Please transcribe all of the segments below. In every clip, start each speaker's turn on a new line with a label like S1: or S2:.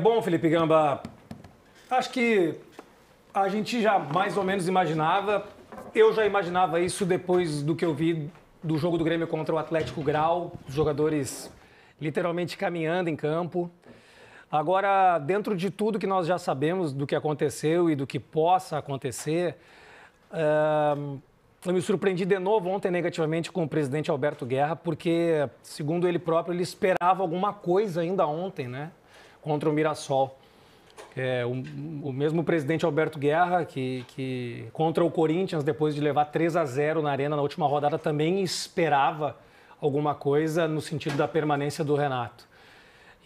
S1: Bom, Felipe Gamba, acho que a gente já mais ou menos imaginava. Eu já imaginava isso depois do que eu vi do jogo do Grêmio contra o Atlético Grau, os jogadores literalmente caminhando em campo. Agora, dentro de tudo que nós já sabemos do que aconteceu e do que possa acontecer, eu me surpreendi de novo ontem negativamente com o presidente Alberto Guerra, porque, segundo ele próprio, ele esperava alguma coisa ainda ontem, né, contra o Mirassol. O mesmo presidente Alberto Guerra, que contra o Corinthians, depois de levar 3-0 na Arena na última rodada, também esperava alguma coisa no sentido da permanência do Renato.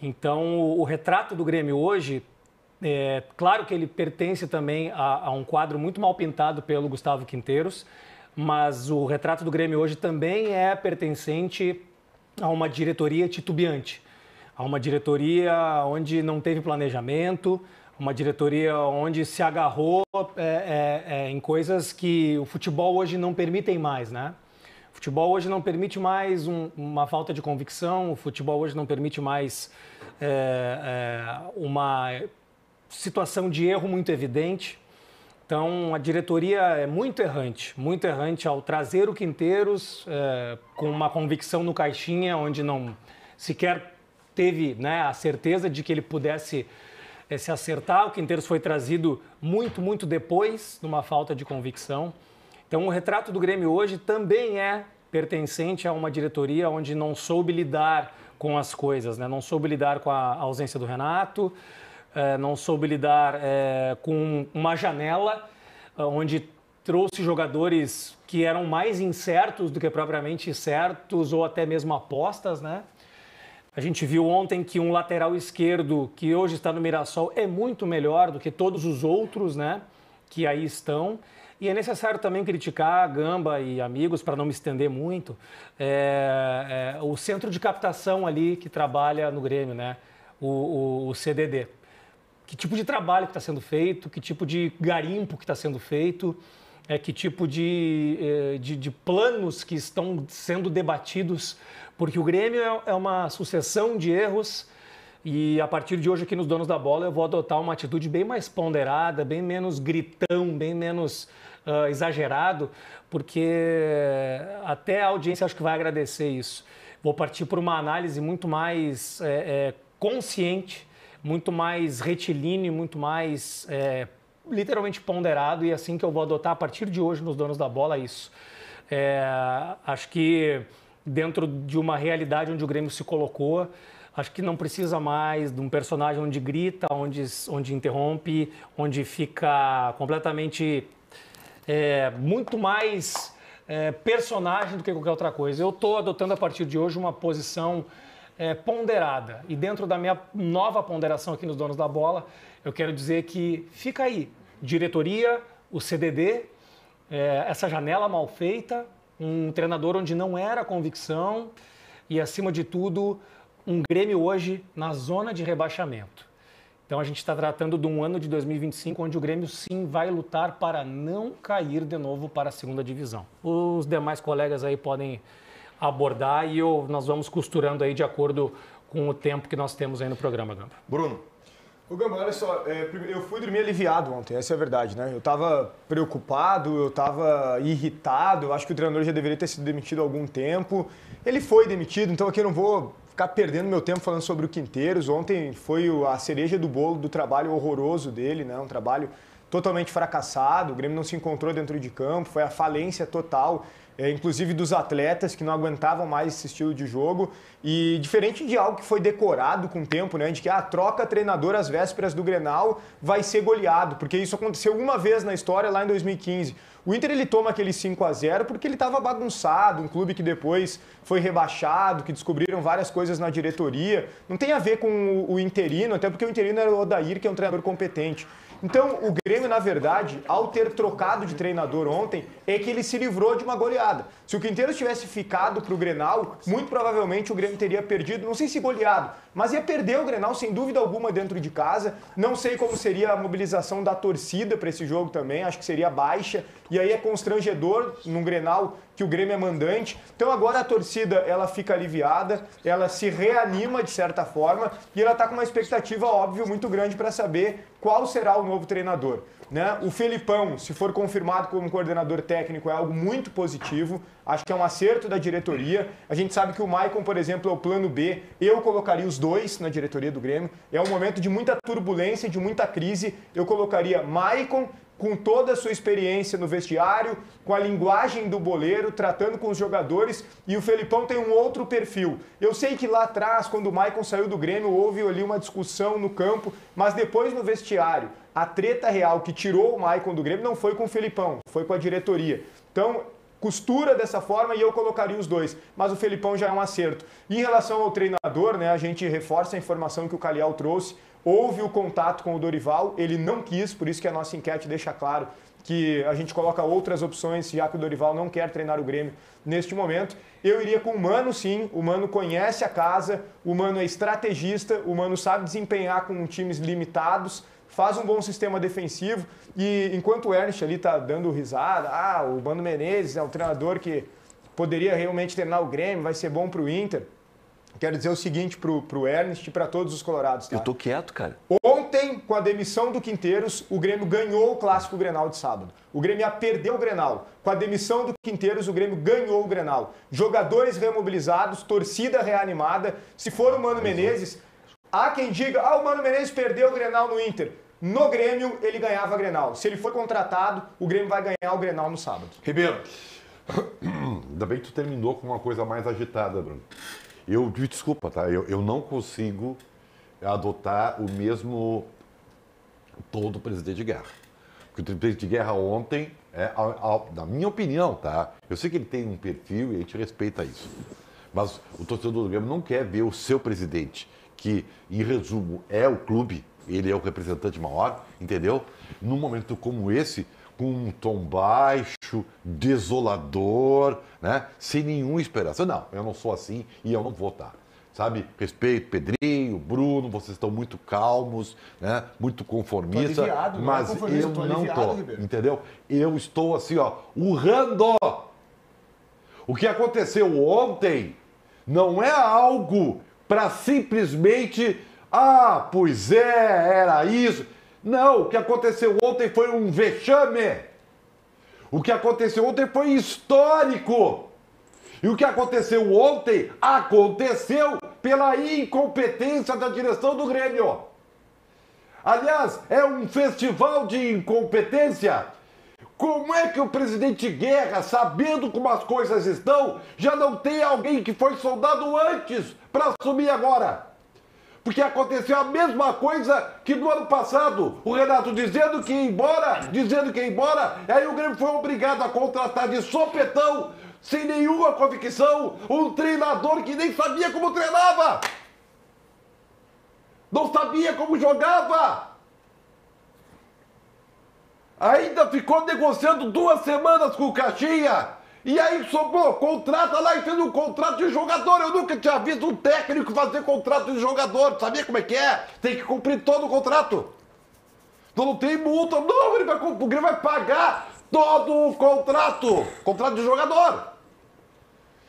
S1: Então, o retrato do Grêmio hoje, claro que ele pertence também a um quadro muito mal pintado pelo Gustavo Quinteiros, mas o retrato do Grêmio hoje também é pertencente a uma diretoria titubeante, a uma diretoria onde não teve planejamento, uma diretoria onde se agarrou em coisas que o futebol hoje não permitem mais, né? O futebol hoje não permite mais uma falta de convicção, o futebol hoje não permite mais uma situação de erro muito evidente. Então, a diretoria é muito errante ao trazer o Quinteiros com uma convicção no caixinha, onde não sequer teve, né, a certeza de que ele pudesse se acertar. O Quinteiros foi trazido muito depois, numa falta de convicção. Então, o retrato do Grêmio hoje também é pertencente a uma diretoria onde não soube lidar com as coisas, né? Não soube lidar com a ausência do Renato, não soube lidar com uma janela onde trouxe jogadores que eram mais incertos do que propriamente certos ou até mesmo apostas, né? A gente viu ontem que um lateral esquerdo que hoje está no Mirassol é muito melhor do que todos os outros, né, que aí estão. E é necessário também criticar a Gamba e amigos, para não me estender muito, o centro de captação ali que trabalha no Grêmio, né, o CDD. Que tipo de trabalho que está sendo feito, que tipo de garimpo que está sendo feito, que tipo de planos que estão sendo debatidos, porque o Grêmio é uma sucessão de erros e a partir de hoje aqui nos Donos da Bola eu vou adotar uma atitude bem mais ponderada, bem menos gritão, bem menos exagerado, porque até a audiência acho que vai agradecer isso. Vou partir por uma análise muito mais consciente, muito mais retilíneo, muito mais literalmente ponderado, e assim que eu vou adotar a partir de hoje nos Donos da Bola isso. Acho que dentro de uma realidade onde o Grêmio se colocou, acho que não precisa mais de um personagem onde grita, onde interrompe, onde fica completamente muito mais personagem do que qualquer outra coisa. Eu estou adotando a partir de hoje uma posição ponderada, e dentro da minha nova ponderação aqui nos Donos da Bola, eu quero dizer que fica aí, diretoria, o CDD, essa janela mal feita, um treinador onde não era convicção e, acima de tudo, um Grêmio hoje na zona de rebaixamento. Então, a gente está tratando de um ano de 2025 onde o Grêmio, sim, vai lutar para não cair de novo para a segunda divisão. Os demais colegas aí podem abordar e nós vamos costurando aí de acordo com o tempo que nós temos aí no programa, Gamba.
S2: Bruno.
S3: Ô Gamba, olha só, eu fui dormir aliviado ontem, essa é a verdade, né? Eu estava preocupado, eu estava irritado, eu acho que o treinador já deveria ter sido demitido há algum tempo. Ele foi demitido, então aqui eu não vou ficar perdendo meu tempo falando sobre o Quinteiros. Ontem foi a cereja do bolo do trabalho horroroso dele, né? Um trabalho totalmente fracassado, o Grêmio não se encontrou dentro de campo, foi a falência total, inclusive dos atletas que não aguentavam mais esse estilo de jogo. E diferente de algo que foi decorado com o tempo, né, de que troca treinador às vésperas do Grenal vai ser goleado, porque isso aconteceu uma vez na história lá em 2015. O Inter ele toma aquele 5-0 porque ele estava bagunçado, um clube que depois foi rebaixado, que descobriram várias coisas na diretoria. Não tem a ver com o interino, até porque o interino era o Odair, que é um treinador competente. Então, o Grêmio, na verdade, ao ter trocado de treinador ontem, é que ele se livrou de uma goleada. Se o Quinteiros tivesse ficado para o Grenal, muito provavelmente o Grêmio teria perdido, não sei se goleado, mas ia perder o Grenal sem dúvida alguma dentro de casa. Não sei como seria a mobilização da torcida para esse jogo também, acho que seria baixa. E aí é constrangedor num Grenal que o Grêmio é mandante. Então agora a torcida ela fica aliviada, ela se reanima de certa forma e ela está com uma expectativa, óbvio, muito grande para saber qual será o novo treinador. Né? O Felipão, se for confirmado como coordenador técnico, é algo muito positivo. Acho que é um acerto da diretoria. A gente sabe que o Maicon, por exemplo, é o plano B. Eu colocaria os dois na diretoria do Grêmio. É um momento de muita turbulência, de muita crise. Eu colocaria Maicon com toda a sua experiência no vestiário, com a linguagem do boleiro, tratando com os jogadores, e o Felipão tem um outro perfil. Eu sei que lá atrás, quando o Maicon saiu do Grêmio, houve ali uma discussão no campo, mas depois no vestiário, a treta real que tirou o Maicon do Grêmio não foi com o Felipão, foi com a diretoria. Então, costura dessa forma e eu colocaria os dois, mas o Felipão já é um acerto. Em relação ao treinador, né, a gente reforça a informação que o Calhau trouxe. Houve o contato com o Dorival, ele não quis, por isso que a nossa enquete deixa claro que a gente coloca outras opções, já que o Dorival não quer treinar o Grêmio neste momento. Eu iria com o Mano, sim. O Mano conhece a casa, o Mano é estrategista, o Mano sabe desempenhar com times limitados, faz um bom sistema defensivo e enquanto o Ernest ali está dando risada, o Mano Menezes é um treinador que poderia realmente treinar o Grêmio, vai ser bom para o Inter. Quero dizer o seguinte pro Ernest e para todos os colorados. Tá?
S2: Eu tô quieto, cara.
S3: Ontem, com a demissão do Quinteiros, o Grêmio ganhou o Clássico Grenal de sábado. O Grêmio ia perder o Grenal. Com a demissão do Quinteiros, o Grêmio ganhou o Grenal. Jogadores remobilizados, torcida reanimada. Se for o Mano Menezes, há quem diga, o Mano Menezes perdeu o Grenal no Inter. No Grêmio, ele ganhava a Grenal. Se ele for contratado, o Grêmio vai ganhar o Grenal no sábado.
S4: Ribeiro, ainda bem que tu terminou com uma coisa mais agitada, Bruno. Desculpa, tá? Eu não consigo adotar o mesmo tom do presidente de guerra. Porque o presidente de guerra ontem, na minha opinião, tá? Eu sei que ele tem um perfil e a gente respeita isso. Mas o torcedor do Grêmio não quer ver o seu presidente, que, em resumo, é o clube, ele é o representante maior, entendeu? Num momento como esse, com um tom baixo, desolador, né? Sem nenhuma esperança. Não, eu não sou assim e eu não vou estar. Sabe? Respeito Pedrinho, Bruno, vocês estão muito calmos, né? Muito conformistas. Mas eu não estou, entendeu? Eu estou assim, urrando. O que aconteceu ontem não é algo para simplesmente, pois era isso. Não, o que aconteceu ontem foi um vexame. O que aconteceu ontem foi histórico. E o que aconteceu ontem aconteceu pela incompetência da direção do Grêmio. Aliás, é um festival de incompetência. Como é que o presidente Guerra, sabendo como as coisas estão, já não tem alguém que foi soldado antes para assumir agora? Porque aconteceu a mesma coisa que no ano passado. O Renato dizendo que ia embora, e aí o Grêmio foi obrigado a contratar de sopetão, sem nenhuma convicção, um treinador que nem sabia como treinava. Não sabia como jogava. Ainda ficou negociando 2 semanas com o Caixinha. E aí sobrou, contrata lá e fez um contrato de jogador. Eu nunca tinha visto um técnico fazer contrato de jogador. Sabia como é que é? Tem que cumprir todo o contrato. Então não tem multa. Não, o Grêmio vai pagar todo o contrato. Contrato de jogador.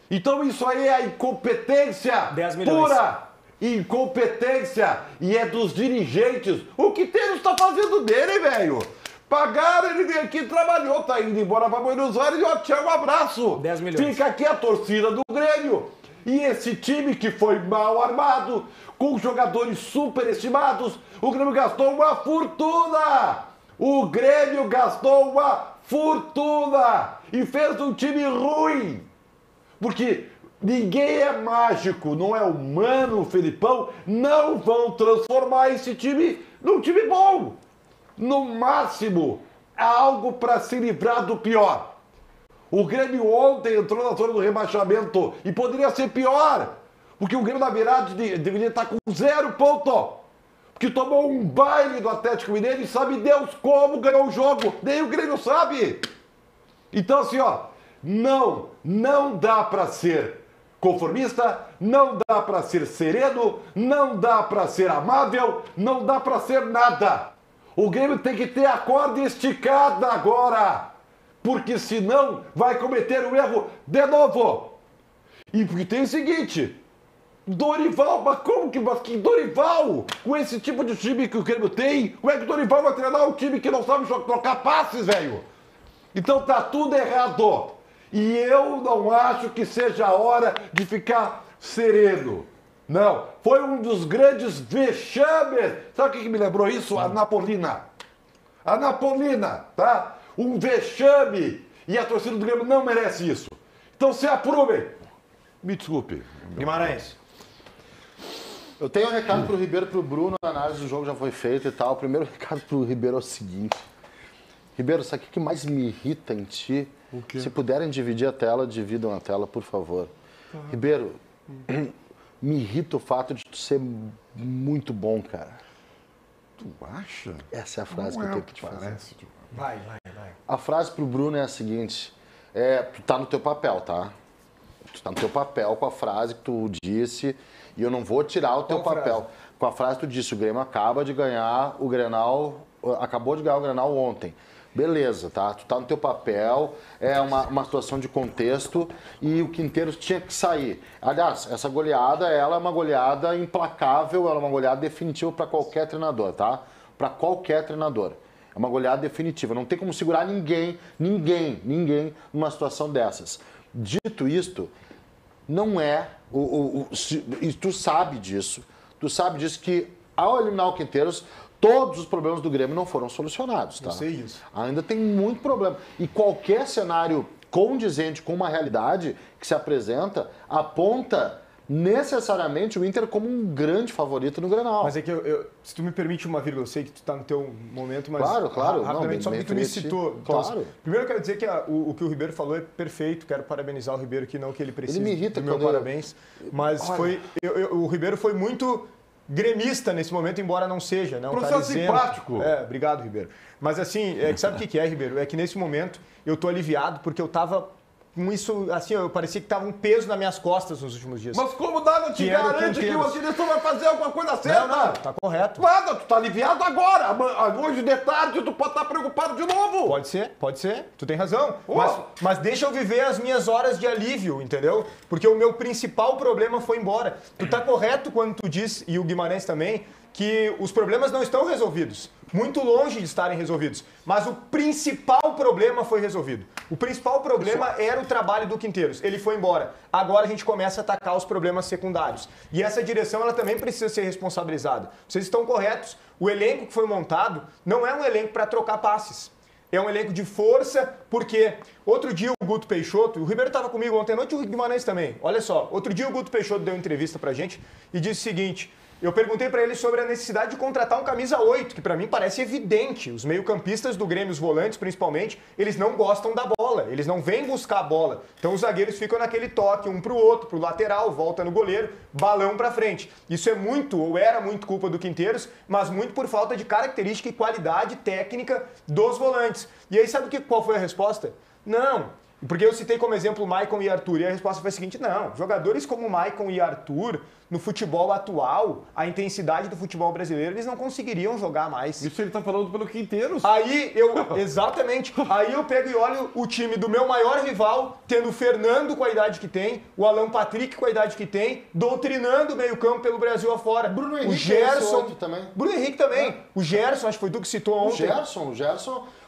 S4: Então isso aí é a incompetência
S1: 10 milhões.
S4: Pura. Incompetência. E é dos dirigentes. O que Quinteiros está fazendo dele, velho? Pagaram, ele veio aqui, trabalhou, tá indo embora para Buenos Aires e tchau, um abraço.
S1: 10 milhões.
S4: Fica aqui a torcida do Grêmio. E esse time que foi mal armado, com jogadores superestimados, o Grêmio gastou uma fortuna. O Grêmio gastou uma fortuna e fez um time ruim. Porque ninguém é mágico, não é humano, o Felipão, não vão transformar esse time num time bom. No máximo, algo para se livrar do pior. O Grêmio ontem entrou na zona do rebaixamento e poderia ser pior, porque o Grêmio, na verdade, deveria estar com 0 ponto, porque tomou um baile do Atlético Mineiro e sabe Deus como ganhou o jogo, nem o Grêmio sabe. Então, assim, não dá para ser conformista, não dá para ser sereno, não dá para ser amável, não dá para ser nada. O Grêmio tem que ter a corda esticada agora. porque senão vai cometer o erro de novo. E porque tem o seguinte, Dorival, mas que Dorival? Com esse tipo de time que o Grêmio tem, como é que o Dorival vai treinar um time que não sabe trocar passes, velho? Então tá tudo errado. E eu não acho que seja a hora de ficar sereno. Não, foi um dos grandes vexames. Sabe o que me lembrou isso? A Napolina. A Napolina, tá? Um vexame. E a torcida do Grêmio não merece isso. Então se aprumem. Me desculpe.
S3: Guimarães.
S2: Eu tenho um recado pro Ribeiro e pro Bruno, a análise do jogo já foi feita e tal. O primeiro recado pro Ribeiro é o seguinte. Ribeiro, sabe o que mais me irrita em ti?
S4: O quê?
S2: Se puderem dividir a tela, dividam a tela, por favor. Ribeiro, me irrita o fato de tu ser muito bom, cara.
S4: Tu acha?
S2: Essa é a frase
S4: Não
S2: que eu
S4: é
S2: tenho
S4: o
S2: que te
S4: que
S2: fazer.
S4: parece.
S3: Vai.
S2: A frase pro Bruno é a seguinte. Tu tá no teu papel, tá? Tu tá no teu papel com a frase que tu disse e eu não vou tirar o teu papel. Com a frase que tu disse, o Grêmio acaba de ganhar o Grenal, acabou de ganhar o Grenal ontem. Beleza, tá? Tu tá no teu papel, é uma situação de contexto e o Quinteiros tinha que sair. Aliás, essa goleada, ela é uma goleada implacável, ela é uma goleada definitiva para qualquer treinador, tá? Para qualquer treinador. É uma goleada definitiva, não tem como segurar ninguém numa situação dessas. Dito isto, não é, e tu sabe disso que ao eliminar o Quinteiros, todos os problemas do Grêmio não foram solucionados, tá?
S3: Eu sei isso.
S2: Ainda tem muito problema. E qualquer cenário condizente com uma realidade que se apresenta, aponta necessariamente o Inter como um grande favorito no Grenal.
S3: Mas é que se tu me permite uma vírgula, eu sei que tu tá no teu momento, mas
S2: Claro.
S3: rapidamente,
S2: Não,
S3: só porque tu me citou.
S2: Claro.
S3: Então, primeiro eu quero dizer que o que o Ribeiro falou é perfeito, quero parabenizar o Ribeiro, que não que ele precise
S2: Ele me irrita
S3: do meu
S2: quando
S3: parabéns, mas o Ribeiro foi muito gremista nesse momento, embora não seja, né? Um cara
S4: Processo
S3: isento.
S4: simpático.
S3: Obrigado, Ribeiro. Mas assim, sabe o que é, Ribeiro? É que nesse momento eu tô aliviado porque eu tava com isso, assim, eu parecia que tava um peso nas minhas costas nos últimos dias.
S4: Mas como nada te
S3: Que era o
S4: garante que
S3: Quinteiros.
S4: a direção vai fazer alguma coisa certa?
S3: Não, tá correto.
S4: Nada, tu tá aliviado agora. Hoje de tarde tu pode estar preocupado de novo.
S3: Pode ser, tu tem razão.
S4: Oh.
S3: Mas deixa eu viver as minhas horas de alívio, entendeu? Porque o meu principal problema foi embora. Tu tá correto quando tu diz, e o Guimarães também, que os problemas não estão resolvidos. Muito longe de estarem resolvidos. Mas o principal problema foi resolvido. O principal problema era o trabalho do Quinteiros. Ele foi embora. Agora a gente começa a atacar os problemas secundários. E essa direção ela também precisa ser responsabilizada. Vocês estão corretos. O elenco que foi montado não é um elenco para trocar passes. É um elenco de força, porque outro dia o Guto Peixoto, o Ribeiro estava comigo ontem à noite, o Guimarães também. Olha só, outro dia o Guto Peixoto deu uma entrevista pra gente e disse o seguinte: eu perguntei para ele sobre a necessidade de contratar um camisa 8, que para mim parece evidente. Os meio-campistas do Grêmio, os volantes principalmente, eles não gostam da bola, eles não vêm buscar a bola. Então os zagueiros ficam naquele toque, um pro outro, pro lateral, volta no goleiro, balão para frente. Isso é muito, ou era muito culpa do Quinteiros, mas muito por falta de característica e qualidade técnica dos volantes. E aí sabe qual foi a resposta? Não. Porque eu citei como exemplo o Maicon e Arthur, e a resposta foi a seguinte: não, jogadores como o Maicon e Arthur, no futebol atual, a intensidade do futebol brasileiro, eles não conseguiriam jogar mais.
S4: Isso ele tá falando pelo Quinteiros.
S3: Exatamente, aí eu pego e olho o time do meu maior rival, tendo o Fernando com a idade que tem, o Alan Patrick com a idade que tem, doutrinando o meio campo pelo Brasil afora.
S2: Bruno Henrique
S3: o Gerson
S2: também.
S3: Bruno Henrique também. O Gerson, acho que foi tu que citou ontem.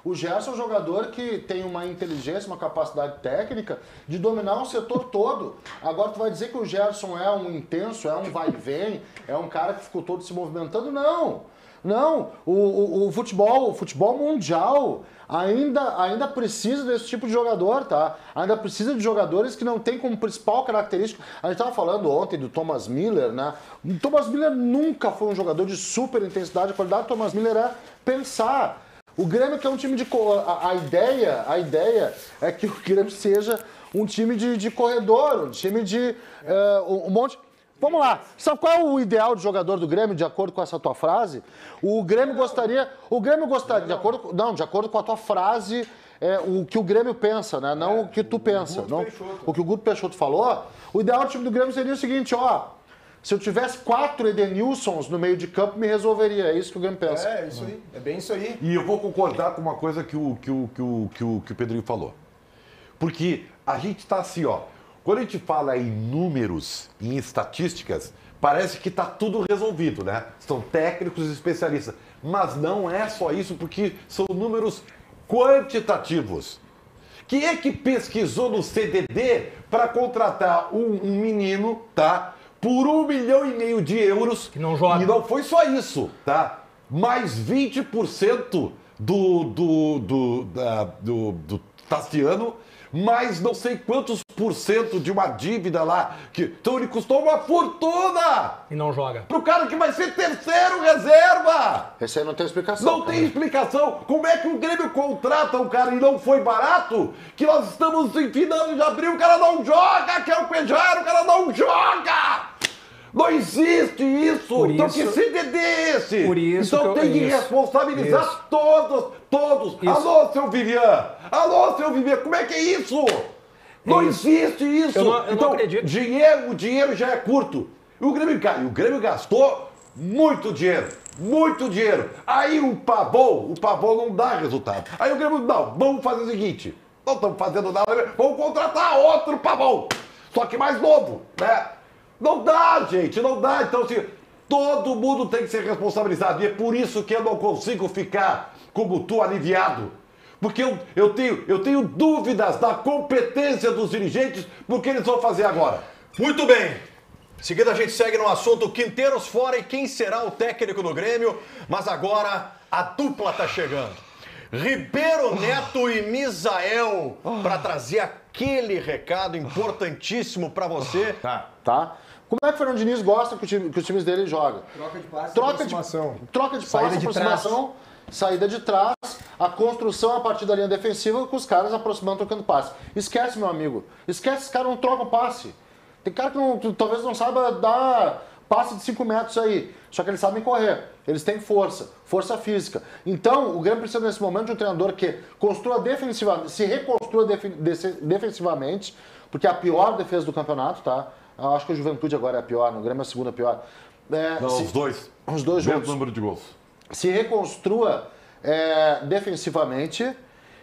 S2: O Gerson é um jogador que tem uma inteligência, uma capacidade técnica de dominar um setor todo. Agora tu vai dizer que o Gerson é um intenso, é um vai e vem, é um cara que ficou todo se movimentando? Não. O futebol mundial ainda precisa desse tipo de jogador, tá? Ainda precisa de jogadores que não tem como principal característica. A gente estava falando ontem do Thomas Miller, né? O Thomas Miller nunca foi um jogador de super intensidade. A qualidade do Thomas Miller é pensar. O Grêmio que é um time de... A ideia é que o Grêmio seja um time de corredor, um time de... um monte... Vamos lá. Sabe qual é o ideal de jogador do Grêmio, de acordo com essa tua frase? O Grêmio gostaria... de acordo com a tua frase, o que o Grêmio pensa, né? Não o que tu pensa. O que o Guto Peixoto falou. O ideal do time do Grêmio seria o seguinte, ó... Se eu tivesse 4 Edenilsons no meio de campo, me resolveria. É isso que o Grêmio pensa.
S3: É, isso aí. É bem isso aí.
S4: E eu vou concordar com uma coisa que o Pedrinho falou. Porque a gente está assim, ó. Quando a gente fala em números, em estatísticas, parece que está tudo resolvido, né? São técnicos e especialistas. Mas não é só isso, porque são números quantitativos. Quem é que pesquisou no CDD para contratar um menino, tá? Por 1,5 milhão de euros.
S1: Que não joga.
S4: E não foi só isso, tá? Mais 20% do Tassiano, mais não sei quantos por cento de uma dívida lá. Então ele custou uma fortuna!
S1: E não joga.
S4: Pro cara que vai ser terceiro reserva!
S2: Esse aí não tem explicação.
S4: Não tem explicação. Como é que o Grêmio contrata um cara e não foi barato? Que nós estamos em final de abril, o cara não joga, que é o Pejar, o cara não joga! Não existe isso!
S1: Por
S4: Então
S1: isso-
S4: que CDD é esse?
S1: Por isso
S4: então
S1: que eu-
S4: tem que
S1: isso.
S4: responsabilizar
S1: Isso.
S4: todos!
S1: Isso.
S4: Alô, seu Vivian! Alô, seu Vivian, como é que é isso? Não
S1: isso.
S4: existe isso!
S1: Eu não
S4: Então,
S1: acredito.
S4: o dinheiro já é curto. E o Grêmio gastou muito dinheiro. Muito dinheiro. Aí o Pavão não dá resultado. Aí o Grêmio, não, vamos fazer o seguinte. Não estamos fazendo nada, vamos contratar outro Pavão. Só que mais novo, né? Não dá, gente, não dá. Então, assim, todo mundo tem que ser responsabilizado. E é por isso que eu não consigo ficar como tu, aliviado. Porque eu tenho dúvidas da competência dos dirigentes porque eles vão fazer agora.
S5: Muito bem. Em seguida a gente segue no assunto Quinteiros fora e quem será o técnico do Grêmio. Mas agora a dupla tá chegando. Ribeiro Neto e Misael para trazer aquele recado importantíssimo para você.
S2: Tá? Como é que o Fernando Diniz gosta que os times dele jogam?
S3: Troca de passe,
S2: Troca
S3: aproximação.
S2: Troca de
S3: Saída
S2: passe,
S3: de
S2: aproximação, saída de trás, a construção a partir da linha defensiva com os caras aproximando, trocando passe. Esquece, meu amigo. Esquece, esse cara não troca o passe. Tem cara que talvez não saiba dar passe de 5 metros aí. Só que eles sabem correr. Eles têm força física. Então, o Grêmio precisa nesse momento de um treinador que construa defensivamente, se reconstrua defensivamente, porque é a pior defesa do campeonato, tá? Eu acho que a Juventude agora é a pior, o Grêmio é a segunda pior.
S4: Não, os dois.
S2: Os dois
S4: Mesmo
S2: juntos.
S4: número de gols.
S2: Se reconstrua defensivamente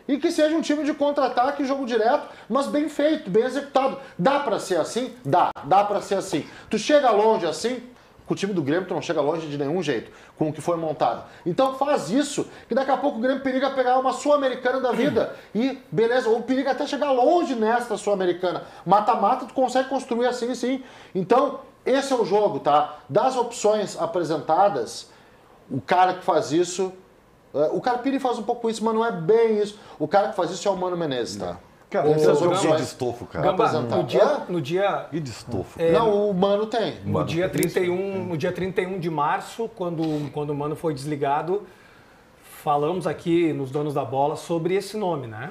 S2: e que seja um time de contra-ataque, jogo direto, mas bem feito, bem executado. Dá pra ser assim? Dá pra ser assim. Tu chega longe assim, com o time do Grêmio tu não chega longe de nenhum jeito, com o que foi montado. Então faz isso, que daqui a pouco o Grêmio periga pegar uma Sul-Americana da vida e beleza, ou periga até chegar longe nesta Sul-Americana. Mata-mata tu consegue construir assim, sim. Então esse é o jogo, tá? Das opções apresentadas, o cara que faz isso... O Carpini faz um pouco isso, mas não é bem isso. O cara que faz isso é o Mano Menezes, tá?
S3: Cara,
S2: Essas
S4: Que
S2: opções.
S4: de estofo, cara.
S1: Gamba,
S2: apresentar.
S1: no dia
S4: Que de estofo.
S2: Não, o Mano tem.
S1: No dia 31 de março, quando o Mano foi desligado, falamos aqui nos Donos da Bola sobre esse nome, né?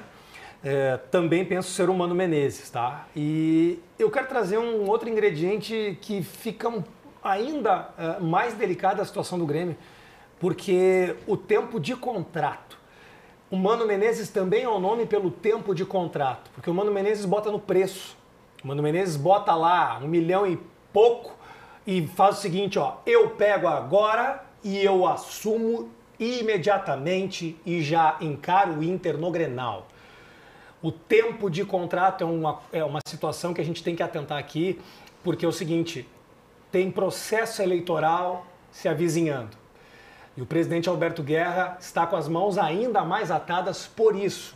S1: Também penso ser o Mano Menezes, tá? E eu quero trazer um outro ingrediente que fica ainda mais delicada a situação do Grêmio, porque o tempo de contrato. O Mano Menezes também é o nome pelo tempo de contrato, porque o Mano Menezes bota no preço. O Mano Menezes bota lá 1 milhão e pouco e faz o seguinte, ó, eu pego agora e eu assumo imediatamente e já encaro o Inter no Grenal. O tempo de contrato é uma situação que a gente tem que atentar aqui, porque é o seguinte, tem processo eleitoral se avizinhando. E o presidente Alberto Guerra está com as mãos ainda mais atadas por isso.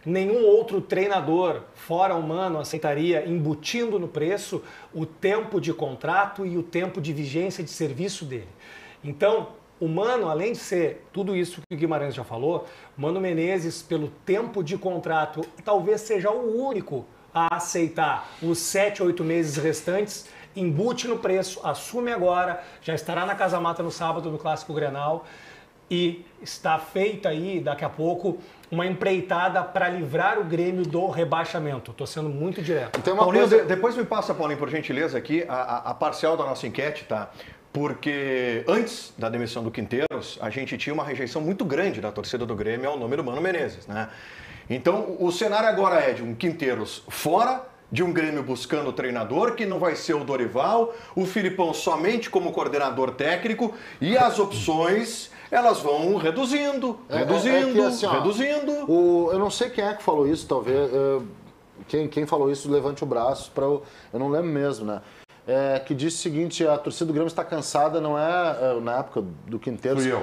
S1: Nenhum outro treinador, fora o Mano, aceitaria, embutindo no preço, o tempo de contrato e o tempo de vigência de serviço dele. Então, o Mano, além de ser tudo isso que o Guimarães já falou, o Mano Menezes, pelo tempo de contrato, talvez seja o único a aceitar os 7, 8 meses restantes, embute no preço, assume agora, já estará na Casa Mata no sábado no Clássico Grenal e está feita aí, daqui a pouco, uma empreitada para livrar o Grêmio do rebaixamento. Estou sendo muito direto.
S2: Tem uma
S5: Paulinho,
S2: coisa...
S5: depois me passa, Paulinho, por gentileza, aqui a parcial da nossa enquete, tá? Porque antes da demissão do Quinteiros, a gente tinha uma rejeição muito grande da torcida do Grêmio ao nome do Mano Menezes, né? Então, o cenário agora é de um Quinteiros fora, de um Grêmio buscando o treinador, que não vai ser o Dorival, o Filipão somente como coordenador técnico, e as opções, elas vão reduzindo.
S2: Eu não sei quem é que falou isso, talvez. Quem falou isso, levante o braço, eu não lembro mesmo, né? Que disse o seguinte: a torcida do Grêmio está cansada, não é na época do Quinteiros.
S4: Fui eu.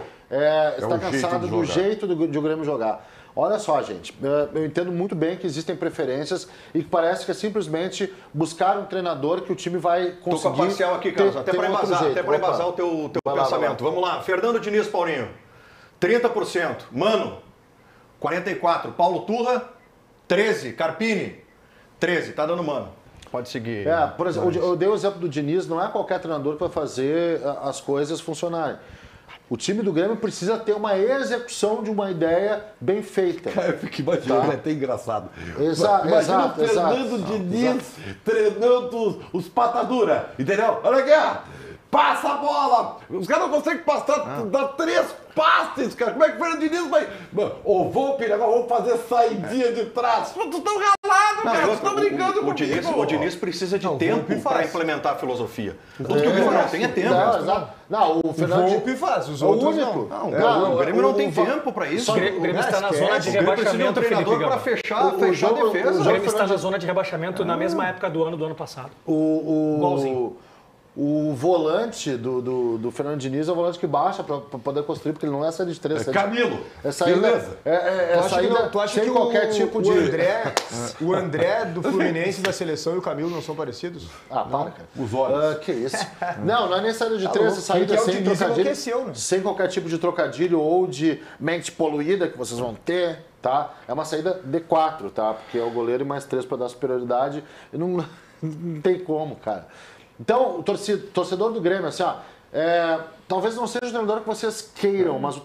S2: Está cansada do jeito de o Grêmio jogar. Olha só, gente, eu entendo muito bem que existem preferências e que parece que é simplesmente buscar um treinador que o time vai conseguir.
S5: Estou com a parcial aqui, Carlos, até para embasar o teu pensamento. Vamos lá, Fernando Diniz, Paulinho, 30%. Mano, 44%. Paulo Turra, 13%. Carpini, 13%. Tá dando mano. Pode seguir.
S2: Por exemplo, eu dei o exemplo do Diniz, não é qualquer treinador que vai fazer as coisas funcionarem. O time do Grêmio precisa ter uma execução de uma ideia bem feita.
S4: Cara, eu fico imaginando, é até engraçado.
S2: Imagina
S4: o Fernando Diniz treinando os patadura, entendeu? Olha aqui, passa a bola! Os caras não conseguem passar, dar 3 passes, cara. Como é que o Fernando Diniz vai... Ô, Volpe, agora vamos fazer saidinha de trás. Vocês estão ralados, cara. Vocês estão brincando comigo.
S5: O Diniz precisa de tempo para implementar a filosofia. Tudo que o Grêmio não tem é tempo.
S2: Não, o Fernando...
S3: O Volpe faz, os outros não.
S5: O Grêmio não tem tempo para isso.
S1: O Grêmio está na zona de rebaixamento,
S5: o treinador para fechar a defesa.
S1: O Grêmio está na zona de rebaixamento na mesma época do ano passado. Igualzinho.
S2: O volante do Fernando Diniz é o volante que baixa para poder construir, porque ele não é saída de 3.
S4: Camilo,
S2: beleza.
S3: Tu acha que
S2: qualquer tipo de...
S3: O André do Fluminense da seleção e o Camilo não são parecidos?
S2: Para, cara.
S4: Os olhos.
S2: Que isso? Não é nem saída de 3, é saída sem trocadilho.
S3: Né?
S2: Sem qualquer tipo de trocadilho ou de mente poluída que vocês vão ter, tá? É uma saída D4, tá? Porque é o goleiro e mais 3 para dar superioridade. E não tem como, cara. Então, o torcedor do Grêmio, assim, talvez não seja o treinador que vocês queiram, mas o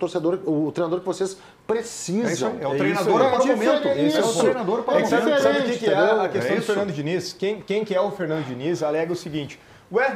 S2: treinador que vocês precisam.
S5: É o treinador para o momento.
S2: Esse é o treinador para o momento.
S3: Sabe o que é a questão do Fernando Diniz? Quem que é o Fernando Diniz alega o seguinte: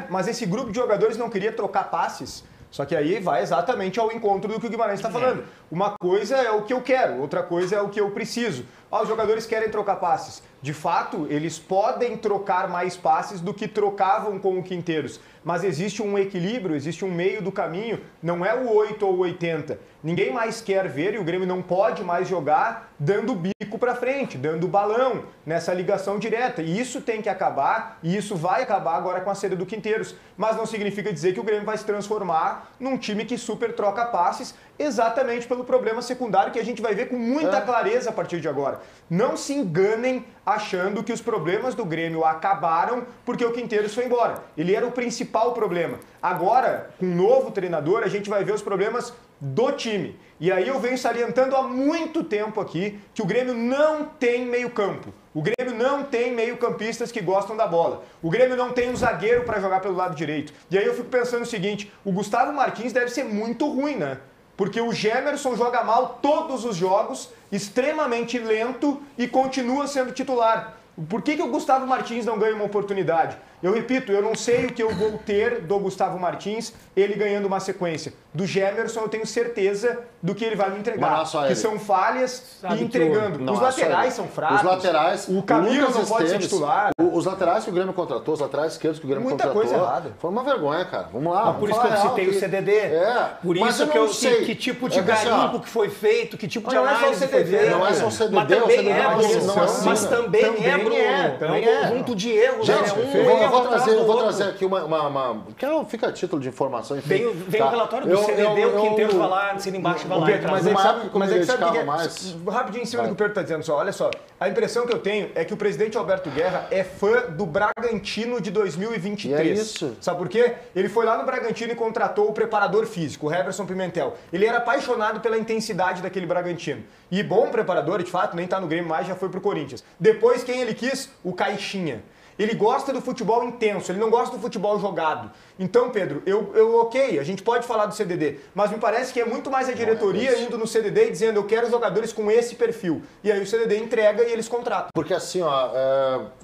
S3: mas esse grupo de jogadores não queria trocar passes? Só que aí vai exatamente ao encontro do que o Guimarães está falando. Uma coisa é o que eu quero, outra coisa é o que eu preciso. Os jogadores querem trocar passes. De fato, eles podem trocar mais passes do que trocavam com o Quinteiros. Mas existe um equilíbrio, existe um meio do caminho, não é o 8 ou 80. Ninguém mais quer ver, e o Grêmio não pode mais jogar dando bico para frente, dando balão nessa ligação direta. E isso tem que acabar, e isso vai acabar agora com a saída do Quinteiros. Mas não significa dizer que o Grêmio vai se transformar num time que super troca passes, exatamente pelo problema secundário que a gente vai ver com muita clareza a partir de agora. Não se enganem achando que os problemas do Grêmio acabaram porque o Quinteiros foi embora. Ele era o principal problema. Agora, com um novo treinador, a gente vai ver os problemas do time. E aí eu venho salientando há muito tempo aqui que o Grêmio não tem meio-campo. O Grêmio não tem meio-campistas que gostam da bola. O Grêmio não tem um zagueiro para jogar pelo lado direito. E aí eu fico pensando o seguinte: o Gustavo Martins deve ser muito ruim, né? Porque o Gemerson joga mal todos os jogos, extremamente lento e continua sendo titular. Por que o Gustavo Martins não ganha uma oportunidade? Eu repito, eu não sei o que eu vou ter do Gustavo Martins, ele ganhando uma sequência. Do Gemerson eu tenho certeza do que ele vai me entregar. Que são falhas e entregando. Os laterais são fracos.
S2: Os laterais.
S3: O Camilo não pode ser titular.
S2: Os laterais que o Grêmio contratou, os laterais esquerdos que o Grêmio contratou.
S3: Muita coisa errada.
S2: Foi uma vergonha, cara. Vamos lá.
S1: Por isso que eu citei o CDD. Por isso que eu sei que tipo de garimpo que foi feito, que tipo de análise foi feito.
S2: Não é só o CDD,
S1: mas também é, Bruno. É um conjunto de erros.
S2: Eu vou trazer aqui uma que fica a título de informação. Enfim,
S1: vem o relatório do CDD, o Quinteiros vai lá, assina embaixo, vai lá.
S3: Mas é que sabe rapidinho em cima do que o Pedro está dizendo só. Olha só, a impressão que eu tenho é que o presidente Alberto Guerra é fã do Bragantino de 2023.
S2: E é isso.
S3: Sabe por quê? Ele foi lá no Bragantino e contratou o preparador físico, o Heverson Pimentel. Ele era apaixonado pela intensidade daquele Bragantino. E bom preparador, de fato, nem tá no Grêmio mais, já foi pro Corinthians. Depois, quem ele quis? O Caixinha. Ele gosta do futebol intenso, ele não gosta do futebol jogado. Então, Pedro, ok, a gente pode falar do CDD, mas me parece que é muito mais a diretoria indo no CDD e dizendo: eu quero jogadores com esse perfil. E aí o CDD entrega e eles contratam.
S2: Porque assim,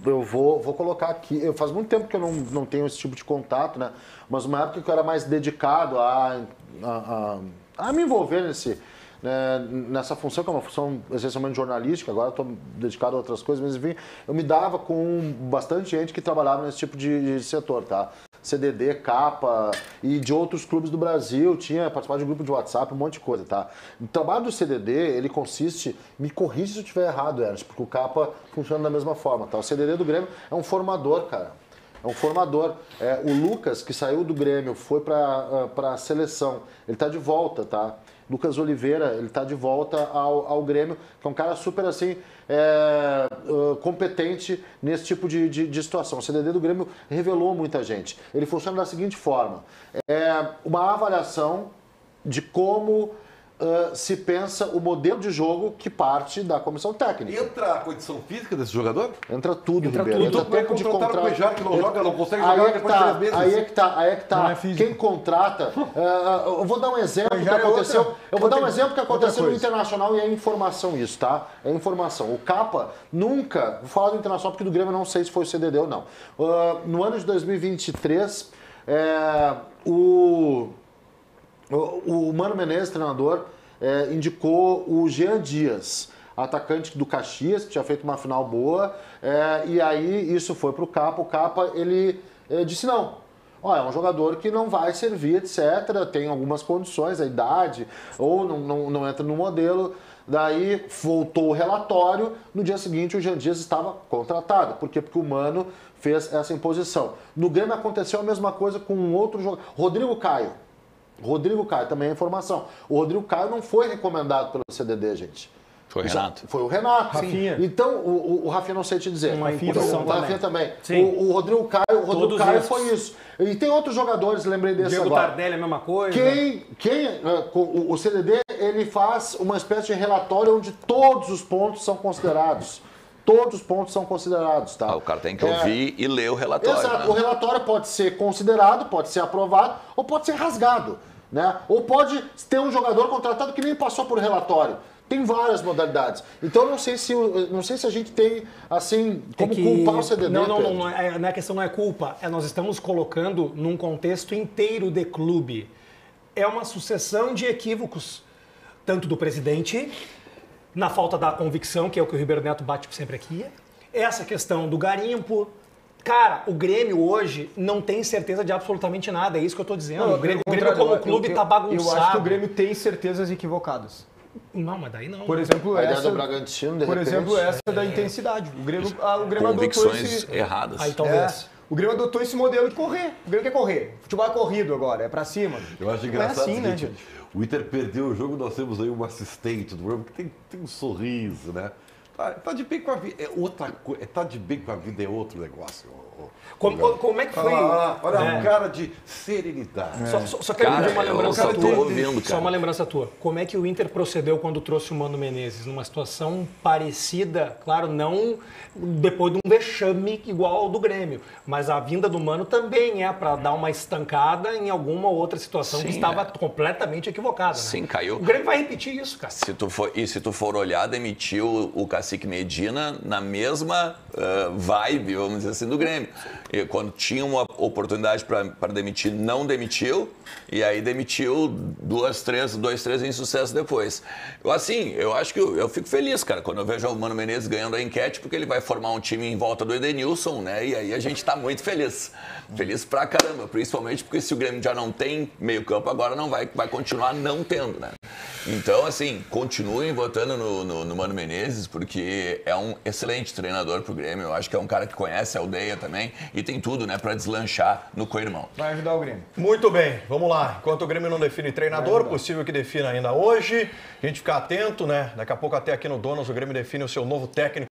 S2: eu vou colocar aqui, faz muito tempo que eu não tenho esse tipo de contato, né? Mas uma época que eu era mais dedicado a me envolver nessa função, que é uma função essencialmente jornalística, agora estou dedicado a outras coisas, mas enfim, eu me dava com bastante gente que trabalhava nesse tipo de setor, tá? CDD, Capa e de outros clubes do Brasil, tinha participado de um grupo de WhatsApp, um monte de coisa, tá? O trabalho do CDD, ele consiste, me corrija se eu estiver errado, Ernst, porque o Capa funciona da mesma forma, tá? O CDD do Grêmio é um formador, cara. É um formador. O Lucas, que saiu do Grêmio, foi para a seleção, ele está de volta, tá? Lucas Oliveira, ele está de volta ao Grêmio, que é um cara super assim, competente nesse tipo de situação. O CDD do Grêmio revelou muita gente. Ele funciona da seguinte forma: uma avaliação de como se pensa o modelo de jogo que parte da comissão técnica.
S4: Entra a condição física desse jogador?
S2: Entra tudo,
S1: Entra
S2: Ribeiro.
S1: tudo.
S2: Entra tempo de contrato.
S4: O Pejar que não joga, não consegue jogar depois de 3 meses.
S2: Aí é que tá. Quem contrata... eu vou dar um exemplo que aconteceu. Eu vou dar um exemplo que aconteceu no Internacional e é informação isso, tá? É informação. O Capa nunca... Vou falar do Internacional porque do Grêmio eu não sei se foi o CDD ou não. No ano de 2023, o Mano Menezes, treinador, indicou o Jean Dias, atacante do Caxias, que tinha feito uma final boa, e aí isso foi para o Capa. O Capa, ele disse não. É um jogador que não vai servir, etc. Tem algumas condições, a idade, ou não entra no modelo. Daí voltou o relatório, no dia seguinte o Jean Dias estava contratado. Por quê? Porque o Mano fez essa imposição. No Grêmio aconteceu a mesma coisa com um outro jogador, Rodrigo Caio, também é informação. O Rodrigo Caio não foi recomendado pelo CDD, gente.
S5: Foi o Renato.
S2: Foi o Renato.
S3: Rafinha.
S2: Então, o Rafinha não sei te dizer.
S1: Uma imposição
S2: o Rafinha também.
S1: Sim.
S2: O Rodrigo Caio foi isso. E tem outros jogadores, lembrei desse
S1: Diego
S2: agora.
S1: Tardelli, a mesma coisa.
S2: O CDD, ele faz uma espécie de relatório onde todos os pontos são considerados. Todos os pontos são considerados, tá?
S6: O cara tem que ouvir e ler o relatório.
S2: Exato.
S6: Né?
S2: O relatório pode ser considerado, pode ser aprovado ou pode ser rasgado, né? Ou pode ter um jogador contratado que nem passou por relatório. Tem várias modalidades. Então não sei se a gente tem assim como culpar o CDD.
S1: Não é a questão não é culpa. Nós estamos colocando num contexto inteiro de clube. É uma sucessão de equívocos, tanto do presidente, na falta da convicção, que é o que o Ribeiro Neto bate sempre aqui. Essa questão do garimpo. Cara, o Grêmio hoje não tem certeza de absolutamente nada, é isso que eu estou dizendo. O Grêmio como clube está bagunçado.
S3: Eu acho que o Grêmio tem certezas equivocadas.
S1: Não, mas daí não.
S3: Por exemplo,
S2: a ideia do Bragantino, de repente,
S3: essa da intensidade. O Grêmio
S6: Convicções erradas.
S1: Aí talvez.
S3: O Grêmio adotou esse modelo de correr. O Grêmio quer correr. Futebol é corrido agora, é pra cima.
S4: Eu acho
S3: Não
S4: engraçado
S3: assim,
S4: o
S3: né,
S4: seguinte,
S3: gente?
S4: o Inter perdeu o jogo, nós temos aí um assistente do programa que tem um sorriso, né? Tá de bem com a vida, é outra coisa. Tá de bem com a vida é outro negócio.
S1: Como é que foi?
S4: Olha um cara de serenidade.
S1: Só quero pedir uma lembrança tua.
S6: Ouvindo,
S1: Só uma lembrança tua. Como é que o Inter procedeu quando trouxe o Mano Menezes? Numa situação parecida, claro, não depois de um vexame igual ao do Grêmio, mas a vinda do Mano também é para dar uma estancada em alguma outra situação que estava completamente equivocada. Né?
S6: Sim, caiu.
S1: O Grêmio vai repetir isso, cara.
S6: Se tu for olhar, demitiu o Cacique Medina na mesma vibe, vamos dizer assim, do Grêmio. E quando tinha uma oportunidade para demitir, não demitiu, e aí demitiu dois, três insucessos depois. Eu acho que eu fico feliz, cara, quando eu vejo o Mano Menezes ganhando a enquete, porque ele vai formar um time em volta do Edenilson, né? E aí a gente tá muito feliz. Feliz pra caramba, principalmente porque se o Grêmio já não tem meio campo, agora não vai continuar não tendo, né? Então, assim, continuem votando no Mano Menezes, porque é um excelente treinador pro Grêmio. Eu acho que é um cara que conhece a aldeia também e tem tudo, né, pra deslanchar no co-irmão.
S3: Vai ajudar o Grêmio.
S5: Muito bem, vamos lá. Enquanto o Grêmio não define treinador, possível que defina ainda hoje. A gente ficar atento, né? Daqui a pouco até aqui no Donos o Grêmio define o seu novo técnico.